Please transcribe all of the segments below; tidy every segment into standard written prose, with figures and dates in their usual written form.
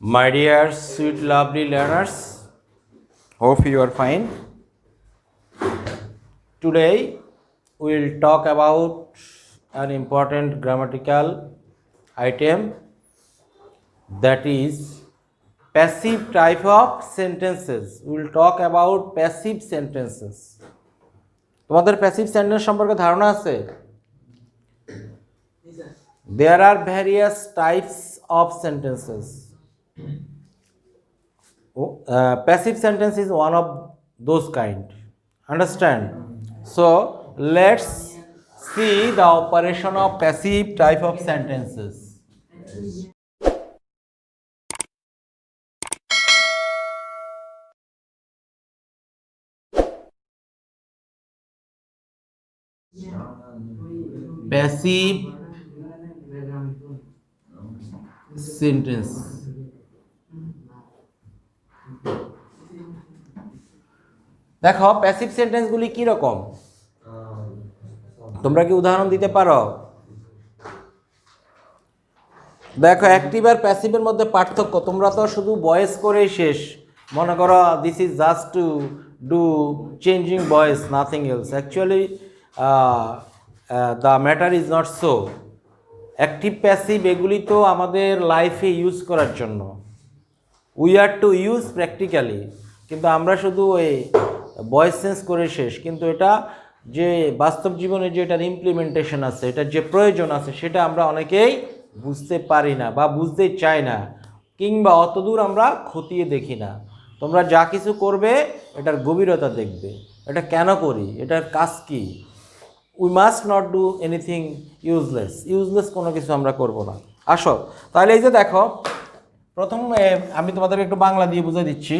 My dear sweet lovely learners, hope you are fine. Today we will talk about an important grammatical item, that is passive type of sentences. We will talk about passive sentences. তোমাদের passive sentence সম্পর্কে ধারণা আছে? There are various types of sentences. Passive sentence is one of those kind. Understand? So let's see the operation of passive type of sentences. Passive sentence. দেখো passive সেন্টেন্সগুলি কি রকম, তোমরা কি উদাহরণ দিতে পারো? দেখো অ্যাক্টিভ আর প্যাসিভের মধ্যে পার্থক্য, তোমরা তো শুধু ভয়েস করেই শেষ, মনে করো this is just to do changing voice, nothing else. Actually the matter is not so. Active passive এগুলি তো আমাদের লাইফে ইউজ করার জন্য, we are to use practically, কিন্তু আমরা শুধু ওই ভয়েস চেঞ্জ করে শেষ। কিন্তু এটা যে বাস্তব জীবনে যে এটার ইমপ্লিমেন্টেশন আছে, এটার যে প্রয়োজন আছে, সেটা আমরা অনেকেই বুঝতে পারি না বা বুঝতে চাই না, কিংবা অতদূর আমরা খতিয়ে দেখি না। তোমরা যা কিছু করবে এটার গভীরতা দেখবে, এটা কেন করি, এটার কাজ কী। We must not do anything useless কোনো কিছু আমরা করব না। আসো তাহলে এই যে দেখো, প্রথম আমি তোমাদের একটু বাংলা দিয়ে বুঝিয়ে দিচ্ছি।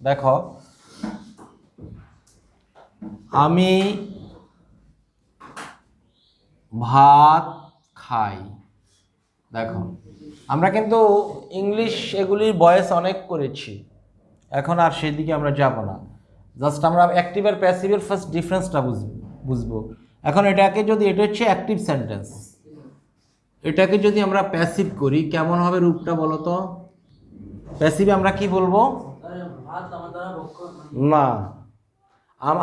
দেখো আমি ভাত খাই। দেখো আমরা কিন্তু ইংলিশ এগুলির ভয়েস অনেক করেছি, এখন আর সেদিকে আমরা যাব না। জাস্ট আমরা অ্যাক্টিভ আর প্যাসিভের ফার্স্ট ডিফারেন্সটা বুঝবো। এখন এটাকে যদি, এটা হচ্ছে অ্যাক্টিভ সেন্টেন্স, এটাকে যদি আমরা প্যাসিভ করি কেমন হবে রূপটা বলো তো? প্যাসিভে আমরা কি বলবো? না,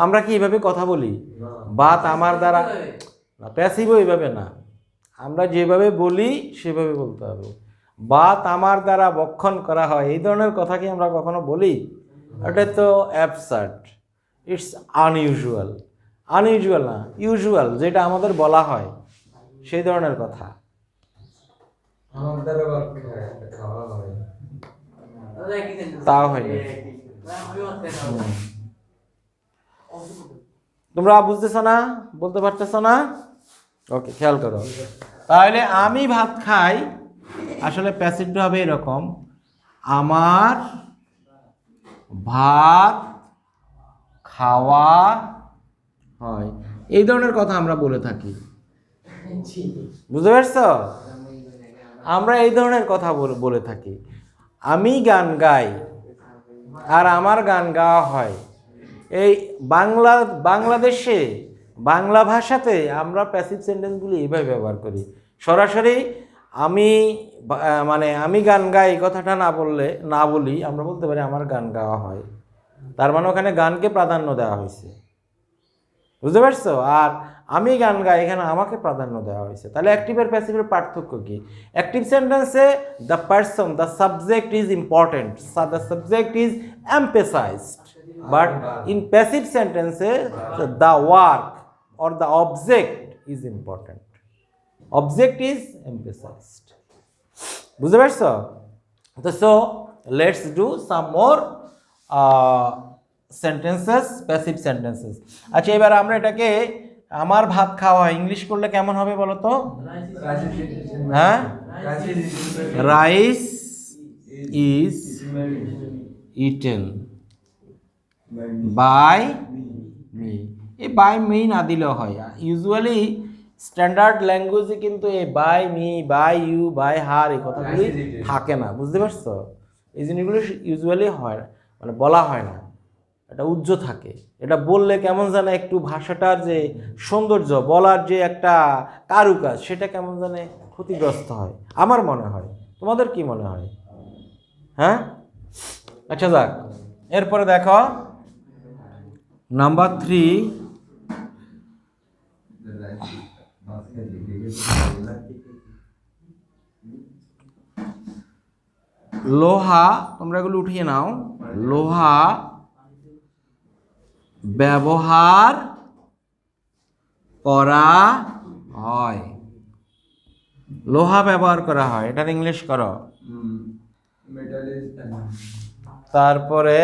আমরা কি এইভাবে কথা বলি, ভাত আমার দ্বারা না, প্যাসিভও এইভাবে না, আমরা যেভাবে বলি সেভাবে বলতে হবে। ভাত আমার দ্বারা ভক্ষণ করা হয়, এই ধরনের কথা কি আমরা কখনো বলি? এটা তো অ্যাবসার্ড, ইটস আনইউজুয়াল না, ইউজুয়াল যেটা আমাদের বলা হয় সেই ধরনের কথা। তাও হয়নি, তোমরা বুঝতেছো না, বলতে পারতেছো না? ওকে, খেয়াল করো। তাহলে আমি ভাত খাই, আসলে প্যাসিভটা হবে এরকম, আমার ভাত খাওয়া হয়, এই ধরনের কথা আমরা বলে থাকি। বুঝতে পারছো? আমরা এই ধরনের কথা বলে থাকি। আমি গান গাই আর আমার গান গাওয়া হয়। এই বাংলাদেশে বাংলা ভাষাতে আমরা প্যাসিভ সেন্টেন্সগুলি এইভাবে ব্যবহার করি। সরাসরি আমি গান গাই কথাটা না বলি আমরা বলতে পারি আমার গান গাওয়া হয়। তার মানে ওখানে গানকে প্রাধান্য দেওয়া হয়েছে। বুঝতে পারছো? আর আমি গান গাই, এখানে আমাকে প্রাধান্য দেওয়া হয়েছে। তাহলে অ্যাক্টিভ আর প্যাসিভের পার্থক্য কি? অ্যাক্টিভ সেন্টেন্সে the person, the subject is important, the subject is emphasised, but in passive সেন্টেন্সে the work or the object is important, object is emphasized. বুঝতে পারছো? So let's do some more sentences, passive sentences. আচ্ছা, এবার আমরা এটাকে আমার ভাত খাওয়া ইংলিশ করলে কেমন হবে বলো তো? হ্যাঁ, rice is eaten by me. এই বাই মি না দিলেও হয়। ইউজুয়ালি স্ট্যান্ডার্ড ল্যাঙ্গুয়েজে কিন্তু এই by me, by you, by her এই কথাগুলি থাকে না। বুঝতে পারছো? এই জিনিসগুলো ইউজুয়ালি হয় মানে বলা হয় না, এটা উজ্জ্ব থাকে। এটা বললে কেমন জানে একটু ভাষাটার যে সৌন্দর্য, বলার যে একটা কারুকাজ, সেটা কেমন জানে ক্ষতিগ্রস্ত হয় আমার মনে হয়। তোমাদের কি মনে হয়? হ্যাঁ, আচ্ছা যাক, এরপরে দেখো নাম্বার 3, লোহা, তোমরা এগুলো উঠিয়ে নাও। লোহা ব্যবহার করা হয়, লোহা ব্যবহার করা হয়, এটার ইংলিশ করো। তারপরে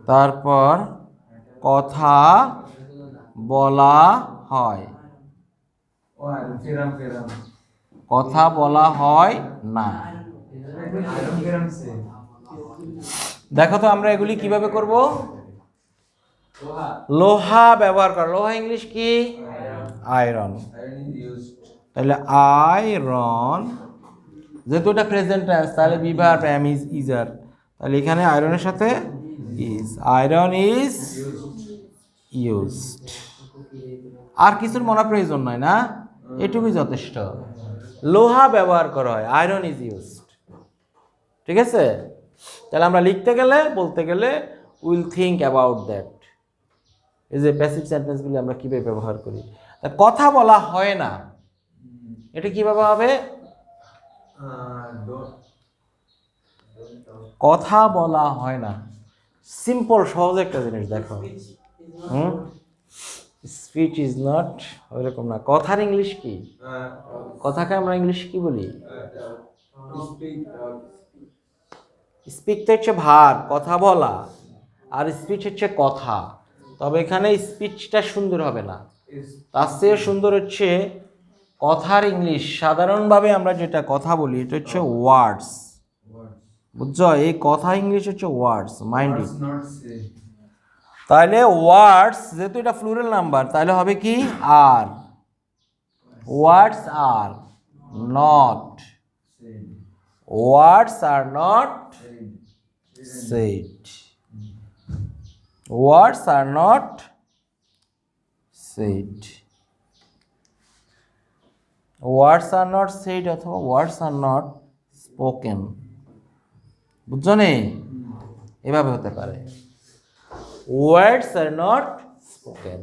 তারপর কথা বলা হয়, কথা বলা হয় না। দেখো তো আমরা এগুলি কিভাবে করব। লোহা ব্যবহার করা, লোহা ইংলিশ কি? আয়রন। তাহলে আয়রন, যেহেতু এটা প্রেজেন্ট টেন্স তাহলে বি ভার্ব এম ইজ ইজার, তাহলে এখানে আয়রনের সাথে ইজ, আয়রন ইজ ইউজড। আর কিছুর মনে প্রয়োজন নয় না, এটুকুই যথেষ্ট। লোহা ব্যবহার করা হয়, আয়রন ইজ ইউজড। ঠিক আছে, তাহলে আমরা লিখতে গেলে বলতে গেলে উইল থিঙ্ক অ্যাবাউট দ্যাট। এই যে প্যাসিভ সেন্টেন্সগুলি আমরা কীভাবে ব্যবহার করি। কথা বলা হয় না, এটা কীভাবে হবে? কথা বলা হয় না, সিম্পল সহজ একটা জিনিস। দেখো স্পিচ ইজ নট, ওইরকম না। কথার ইংলিশ কি? কথাকে আমরা ইংলিশ কি বলি? স্পিক তো হচ্ছে ভার্ব, কথা বলা, আর স্পিচ হচ্ছে কথা। তবে এখানে স্পিচটা সুন্দর হবে না, তার চেয়ে সুন্দর হচ্ছে কথার ইংলিশ। সাধারণভাবে আমরা যেটা কথা বলি এটা হচ্ছে ওয়ার্ডস, বুঝছো? এই কথা ইংলিশ হচ্ছে ওয়ার্ডস, মাইন্ড ইট। তাহলে ওয়ার্ডস, যেহেতু এটা প্লুরাল নাম্বার, তাহলে হবে কি? Are. Words are not, words are not said, words are not said, words are not said অথবা words are not spoken, বুঝছো নি? এভাবে হতে পারে, words are not spoken.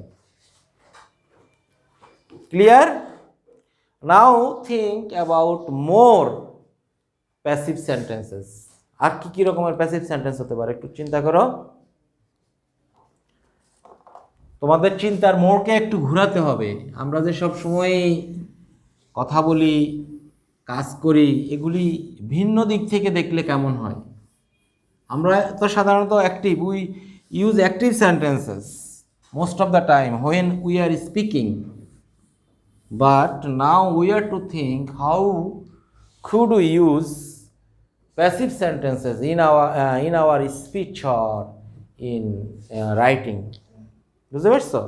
Clear? Now think about more passive sentences. আর কি কি রকমের passive sentence হতে পারে একটু চিন্তা করো। তোমাদের চিন্তার মোড়কে একটু ঘোরাতে হবে। আমরা যে সব সময় কথা বলি, কাজ করি, এগুলি ভিন্ন দিক থেকে দেখলে কেমন হয়? আমরা তো সাধারণত active, we use active sentences most of the time when we are speaking, but now we are to think how could we use passive sentences in our speech or in writing. বুঝতে পারছো?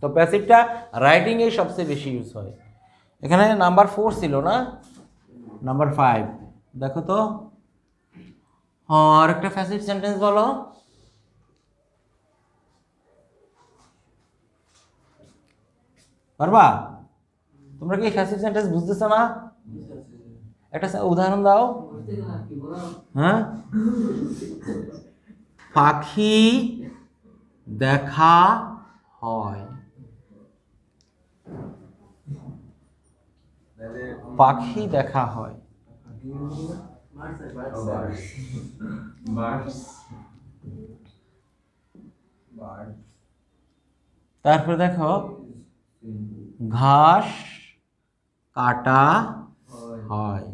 তো প্যাসিভটা রাইটিংয়ে সবচেয়ে বেশি use হয়। এখানে number 4 ছিল না, number 5 দেখো তো। আর একটা প্যাসিভ সেন্টেন্স বলো। পারবা? তোমরা কি প্যাসিভ সেন্টেন্স বুঝতেছো না? একটা উদাহরণ দাও। হ্যাঁ, পাখি দেখা হয়, পাখি দেখা হয়। তারপরে দেখো ঘাস কাটা হয়,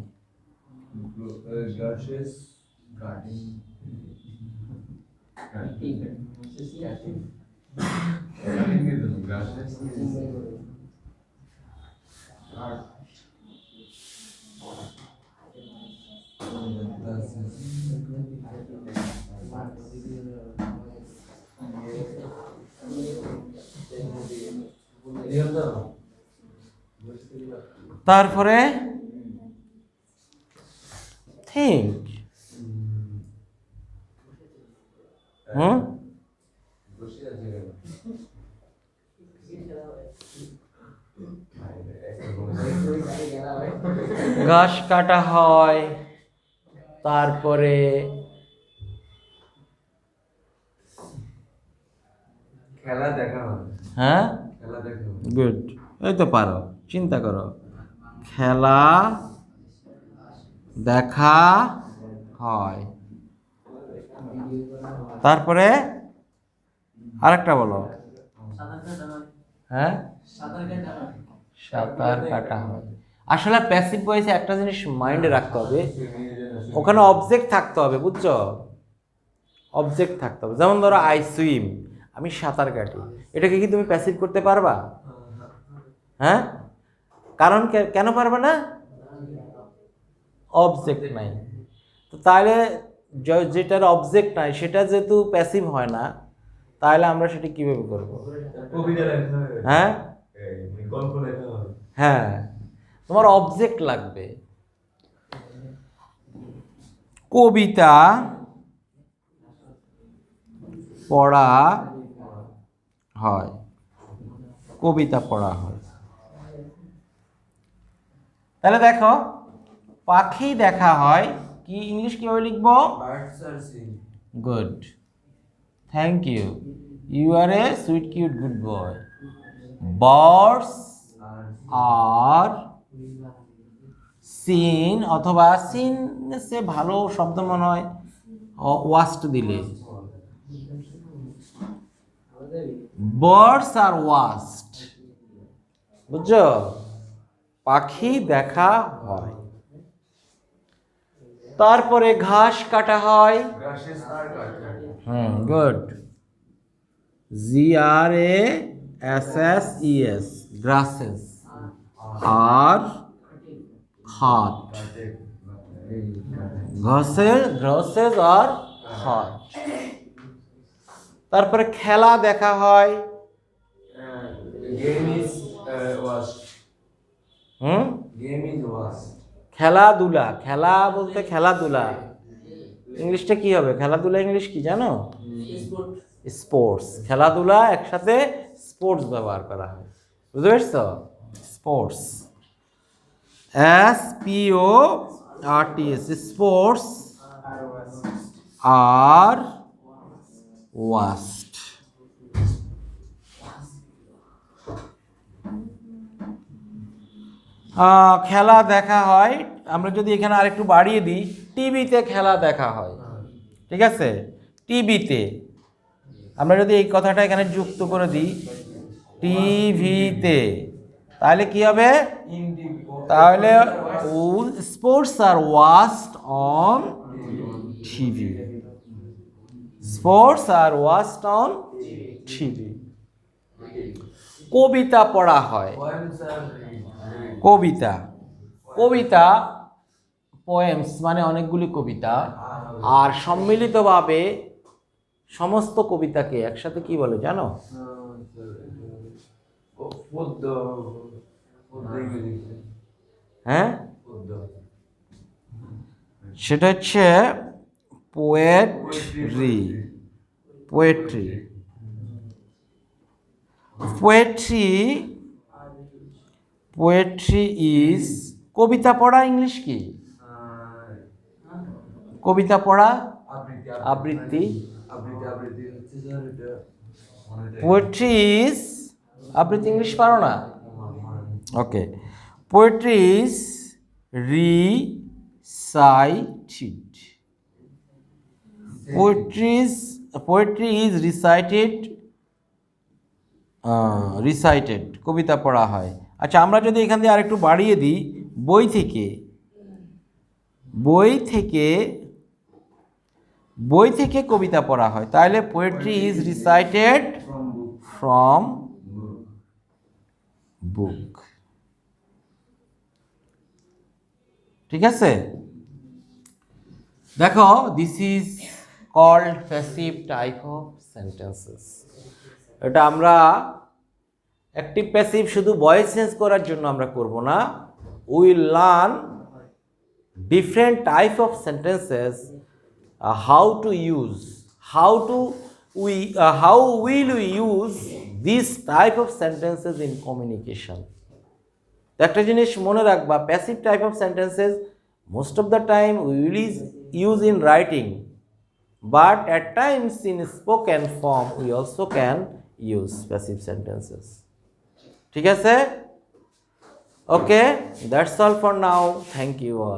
তারপরে থিঙ্ক, ঘাস কাটা হয়, তারপরে খেলা দেখা হয়। হ্যাঁ খেলা দেখা হয়। গুড, এই তো পারো, চিন্তা করো, খেলা দেখা হয়, তারপরে আরেকটা বলো। হ্যাঁ, সাঁতার কাটা হয়। আসলে প্যাসিভ ভয়েসে একটা জিনিস মাইন্ডে রাখতে হবে, ওখানে অবজেক্ট থাকতে হবে, বুঝছো? অবজেক্ট থাকতে হবে। যেমন ধরো আই সুইম, আমি সাঁতার কাটি, এটাকে কি তুমি প্যাসিভ করতে পারবা? হ্যাঁ, কারণ কেন পারবে না? অবজেক্ট নাই। তো তাহলে যেটার অবজেক্ট নাই সেটা যেহেতু প্যাসিভ হয় না, তাহলে আমরা সেটা কিভাবে করব? কবিতা লেখা হয়। হ্যাঁ গল্প লেখা হয়। হ্যাঁ, তোমার অবজেক্ট লাগবে। কবিতা পড়া হয়, কবিতা পড়া হয়। তাহলে দেখো, পাখি দেখা হয়, কি ইংলিশ কিভাবে লিখবো? Birds are seen. Good, thank you, you are a sweet cute good boy. Birds are seen, অথবা সিন সে ভালো শব্দ মনে হয় ওয়াস্ট দিলে, বার্ডস আর ওয়াস্ট, বুঝছো? পাখি দেখা হয়, তারপরে ঘাস কাটা হয়। Grasses are cut. Good, GRASSES, grasses are cut, grasses are খাট। তারপরে খেলা দেখা হয়। Game is watched. Game is watched. খেলাধুলা, খেলা বলতে খেলাধুলা ইংলিশটা কি হবে? খেলাধুলা ইংলিশ কি জানো? স্পোর্টস। খেলাধুলা একসাথে স্পোর্টস ব্যবহার করা হয়, বুঝতে পারছো? স্পোর্টস, SPORTS, স্পোর্টস আর ওয়াস্ট। খেলা দেখা হয়, আমরা যদি এখানে আরেকটু বাড়িয়ে দিই, টিভিতে খেলা দেখা হয়, ঠিক আছে? টিভিতে আমরা যদি এই কথাটা এখানে যুক্ত করে দিই, টিভিতে, তাহলে কি হবে? তাহলে sports are watched on TV, sports are watched on TV. কবিতা পড়া হয়, Poems are read. কবিতা, কবিতা পোয়েমস মানে অনেকগুলি কবিতা, আর সম্মিলিতভাবে সমস্ত কবিতাকে একসাথে কি বলে জানো? পদ্য, পদ্য ইংরেজিতে। হ্যাঁ, পদ্য। সেটা হচ্ছে poetry, poetry, poetry, poetry is, কবিতা পড়া ইংলিশ কি? কবিতা পড়া আবৃত্তি। আবৃত্তি হচ্ছে স্যার এটা পোয়েট্রি ইজ আবৃত্তি, ইংলিশ পারো না? Okay, poetry is recited, poetry is recited, recited, কবিতা পড়া হয়। আচ্ছা, আমরা যদি এখান দিয়ে আরেকটু বাড়িয়ে দিই, বই থেকে, বই থেকে, বই থেকে কবিতা পড়া হয়, তাহলে poetry is recited from book, ঠিক আছে? দেখো, this is called passive type of sentences. এটা আমরা অ্যাক্টিভ প্যাসিভ শুধু ভয়েস চেঞ্জ করার জন্য আমরা করব না, we learn different type of sentences, how to use, how will we use this type of sentences in communication. তো একটা জিনিস মনে রাখবা, passive type of sentences most of the time we will use in writing, but at times in spoken form we also can use passive sentences. ঠিক আছে? Okay, that's all for now, thank you all.